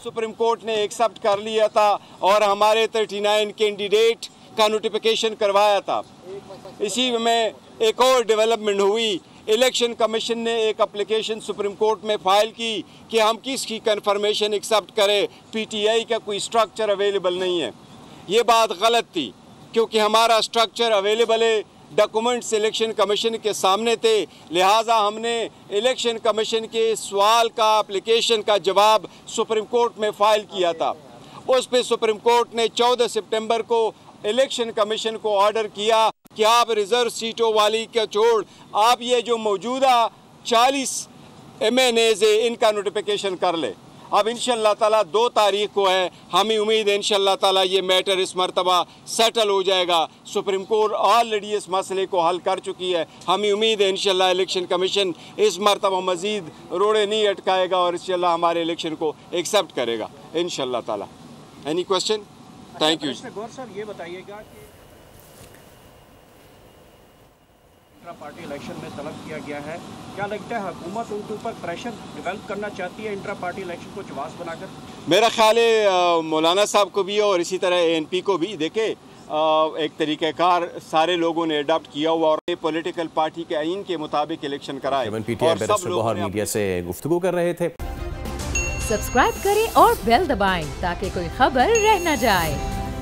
Supreme court ने accept कर लिया था और हमारे 39 कैंडिडेट का नोटिफिकेशन करवाया था। इसी में एक और डेवलपमेंट हुई, इलेक्शन कमीशन ने एक एप्लीकेशन सुप्रीम कोर्ट में फाइल की कि हम किसकी कन्फर्मेशन एक्सेप्ट करें, पीटीआई का कोई स्ट्रक्चर अवेलेबल नहीं है। ये बात गलत थी क्योंकि हमारा स्ट्रक्चर अवेलेबल है, डॉक्यूमेंट्स इलेक्शन कमीशन के सामने थे, लिहाजा हमने इलेक्शन कमीशन के सवाल का एप्लीकेशन का जवाब सुप्रीम कोर्ट में फ़ाइल किया था। उस पर सुप्रीम कोर्ट ने 14 सितंबर को इलेक्शन कमीशन को ऑर्डर किया कि आप रिज़र्व सीटों वाली का छोड़ आप ये जो मौजूदा 40 MNAs है इनका नोटिफिकेशन कर ले। अब इंशाअल्लाह ताला 2 तारीख को है, हमें उम्मीद है इंशाअल्लाह ताला ये मैटर इस मरतबा सेटल हो जाएगा। सुप्रीम कोर्ट ऑलरेडी इस मसले को हल कर चुकी है। हमें उम्मीद है इंशाअल्लाह इलेक्शन कमीशन इस मरतबा मज़ीद रोड़े नहीं अटकाएगा और इंशाअल्लाह हमारे इलेक्शन को एक्सेप्ट करेगा इंशाअल्लाह ताला। Any question? Thank you. Gaur साहब ये बताइएगा कि इंट्रा पार्टी इलेक्शन में तलब किया गया है, क्या लगता है हुकूमत उनके ऊपर प्रेशर डेवलप करना चाहती है इंट्रा पार्टी इलेक्शन को चवास बनाकर? मेरा ख्याल है मौलाना साहब को भी और इसी तरह ANP को भी देखे एक तरीक़ाकार सारे लोगों ने अडॉप्ट किया हुआ और पॉलिटिकल पार्टी के आइन के मुताबिक इलेक्शन कराए। PTI बहर मीडिया से गुफ्तगू कर रहे थे। सब्सक्राइब करें और बेल दबाएं ताकि कोई खबर रह न जाए।